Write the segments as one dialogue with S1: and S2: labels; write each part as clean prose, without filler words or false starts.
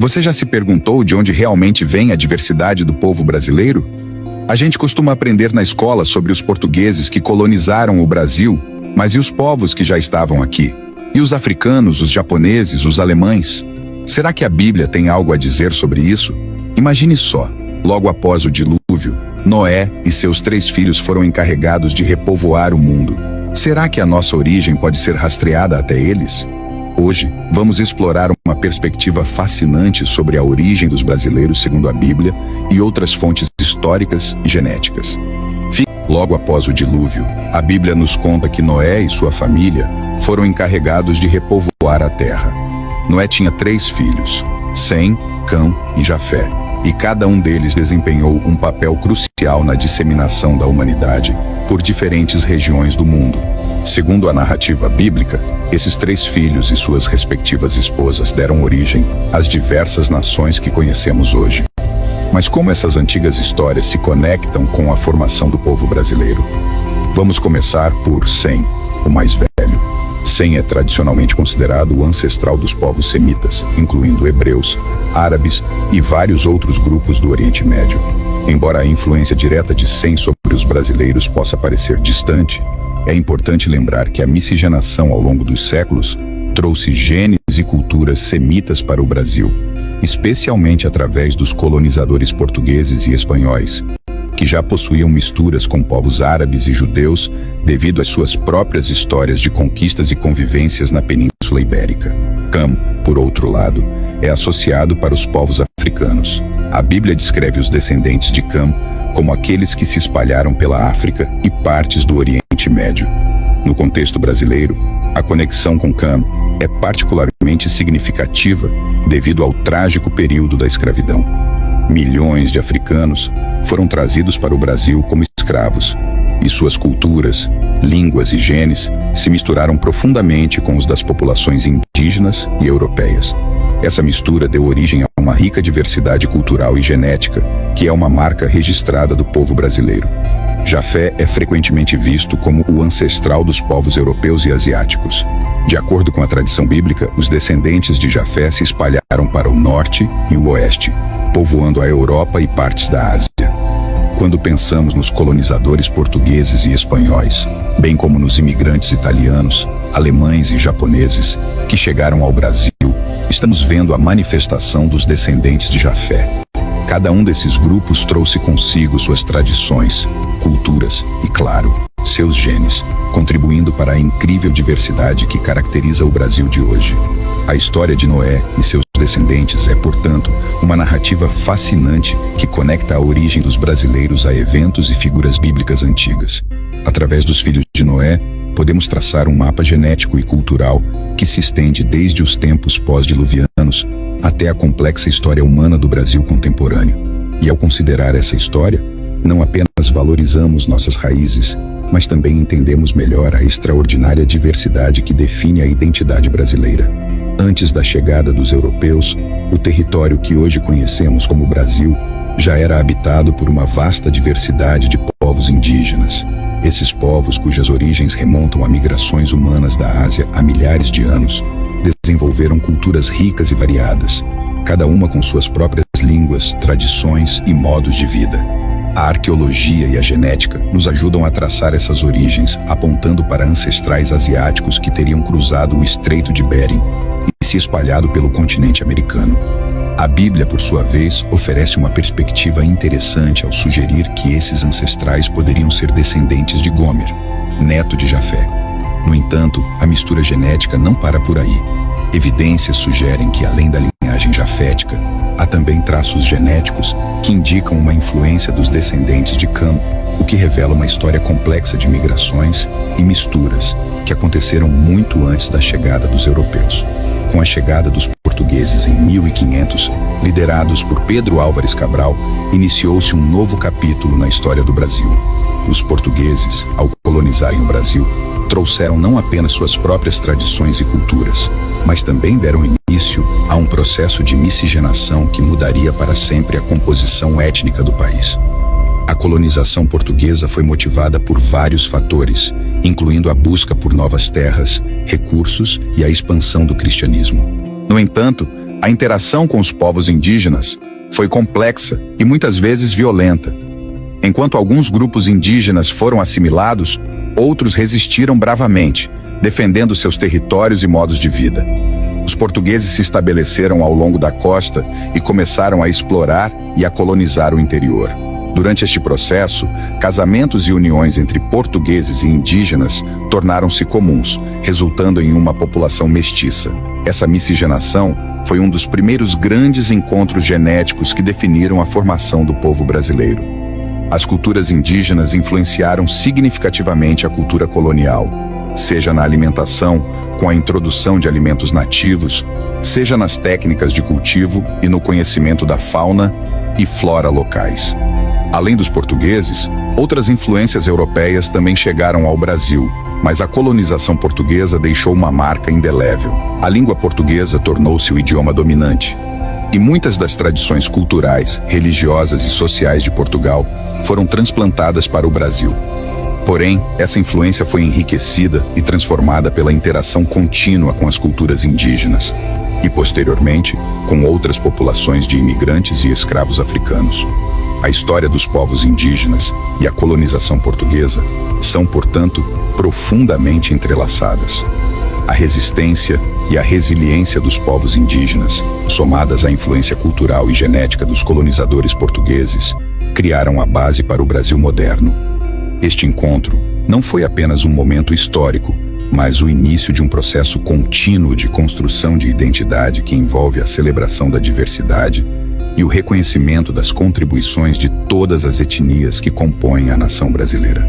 S1: Você já se perguntou de onde realmente vem a diversidade do povo brasileiro? A gente costuma aprender na escola sobre os portugueses que colonizaram o Brasil, mas e os povos que já estavam aqui? E os africanos, os japoneses, os alemães? Será que a Bíblia tem algo a dizer sobre isso? Imagine só, logo após o dilúvio, Noé e seus 3 filhos foram encarregados de repovoar o mundo. Será que a nossa origem pode ser rastreada até eles? Hoje, vamos explorar uma perspectiva fascinante sobre a origem dos brasileiros segundo a Bíblia e outras fontes históricas e genéticas. Logo após o dilúvio, a Bíblia nos conta que Noé e sua família foram encarregados de repovoar a terra. Noé tinha 3 filhos, Sem, Cã e Jafé, e cada um deles desempenhou um papel crucial na disseminação da humanidade por diferentes regiões do mundo. Segundo a narrativa bíblica, esses 3 filhos e suas respectivas esposas deram origem às diversas nações que conhecemos hoje. Mas como essas antigas histórias se conectam com a formação do povo brasileiro? Vamos começar por Sem, o mais velho. Sem é tradicionalmente considerado o ancestral dos povos semitas, incluindo hebreus, árabes e vários outros grupos do Oriente Médio. Embora a influência direta de Sem sobre os brasileiros possa parecer distante, é importante lembrar que a miscigenação ao longo dos séculos trouxe genes e culturas semitas para o Brasil, especialmente através dos colonizadores portugueses e espanhóis, que já possuíam misturas com povos árabes e judeus devido às suas próprias histórias de conquistas e convivências na Península Ibérica. Cã, por outro lado, é associado para os povos africanos. A Bíblia descreve os descendentes de Cã como aqueles que se espalharam pela África e partes do Oriente Médio. No contexto brasileiro, a conexão com Cã é particularmente significativa devido ao trágico período da escravidão. Milhões de africanos foram trazidos para o Brasil como escravos, e suas culturas, línguas e genes se misturaram profundamente com os das populações indígenas e europeias. Essa mistura deu origem a uma rica diversidade cultural e genética, que é uma marca registrada do povo brasileiro. Jafé é frequentemente visto como o ancestral dos povos europeus e asiáticos. De acordo com a tradição bíblica, os descendentes de Jafé se espalharam para o norte e o oeste, povoando a Europa e partes da Ásia. Quando pensamos nos colonizadores portugueses e espanhóis, bem como nos imigrantes italianos, alemães e japoneses que chegaram ao Brasil, estamos vendo a manifestação dos descendentes de Jafé. Cada um desses grupos trouxe consigo suas tradições, culturas e, claro, seus genes, contribuindo para a incrível diversidade que caracteriza o Brasil de hoje. A história de Noé e seus descendentes é, portanto, uma narrativa fascinante que conecta a origem dos brasileiros a eventos e figuras bíblicas antigas. Através dos filhos de Noé, podemos traçar um mapa genético e cultural que se estende desde os tempos pós-diluvianos até a complexa história humana do Brasil contemporâneo. E ao considerar essa história, não apenas valorizamos nossas raízes, mas também entendemos melhor a extraordinária diversidade que define a identidade brasileira. Antes da chegada dos europeus, o território que hoje conhecemos como Brasil já era habitado por uma vasta diversidade de povos indígenas. Esses povos, cujas origens remontam a migrações humanas da Ásia há milhares de anos, desenvolveram culturas ricas e variadas, cada uma com suas próprias línguas, tradições e modos de vida. A arqueologia e a genética nos ajudam a traçar essas origens, apontando para ancestrais asiáticos que teriam cruzado o Estreito de Bering e se espalhado pelo continente americano. A Bíblia, por sua vez, oferece uma perspectiva interessante ao sugerir que esses ancestrais poderiam ser descendentes de Gomer, neto de Jafé. No entanto, a mistura genética não para por aí. Evidências sugerem que, além da linhagem jafética, há também traços genéticos que indicam uma influência dos descendentes de Cã, o que revela uma história complexa de migrações e misturas que aconteceram muito antes da chegada dos europeus. Com a chegada dos portugueses em 1500, liderados por Pedro Álvares Cabral, iniciou-se um novo capítulo na história do Brasil. Os portugueses, ao colonizarem o Brasil, trouxeram não apenas suas próprias tradições e culturas, mas também deram início a um processo de miscigenação que mudaria para sempre a composição étnica do país. A colonização portuguesa foi motivada por vários fatores, incluindo a busca por novas terras, recursos e a expansão do cristianismo. No entanto, A interação com os povos indígenas foi complexa e muitas vezes violenta. Enquanto alguns grupos indígenas foram assimilados, outros resistiram bravamente, defendendo seus territórios e modos de vida. Os portugueses se estabeleceram ao longo da costa e começaram a explorar e a colonizar o interior. Durante este processo, casamentos e uniões entre portugueses e indígenas tornaram-se comuns, resultando em uma população mestiça. Essa miscigenação foi um dos primeiros grandes encontros genéticos que definiram a formação do povo brasileiro. As culturas indígenas influenciaram significativamente a cultura colonial, seja na alimentação, com a introdução de alimentos nativos, seja nas técnicas de cultivo e no conhecimento da fauna e flora locais. Além dos portugueses, outras influências europeias também chegaram ao Brasil, mas a colonização portuguesa deixou uma marca indelével. A língua portuguesa tornou-se o idioma dominante, e muitas das tradições culturais, religiosas e sociais de Portugal foram transplantadas para o Brasil. Porém, essa influência foi enriquecida e transformada pela interação contínua com as culturas indígenas e, posteriormente, com outras populações de imigrantes e escravos africanos. A história dos povos indígenas e a colonização portuguesa são, portanto, profundamente entrelaçadas. A resistência e a resiliência dos povos indígenas, somadas à influência cultural e genética dos colonizadores portugueses, criaram a base para o Brasil moderno. Este encontro não foi apenas um momento histórico, mas o início de um processo contínuo de construção de identidade que envolve a celebração da diversidade e o reconhecimento das contribuições de todas as etnias que compõem a nação brasileira.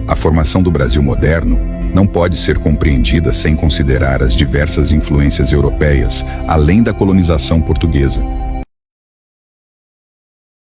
S1: A formação do Brasil moderno não pode ser compreendida sem considerar as diversas influências europeias, além da colonização portuguesa.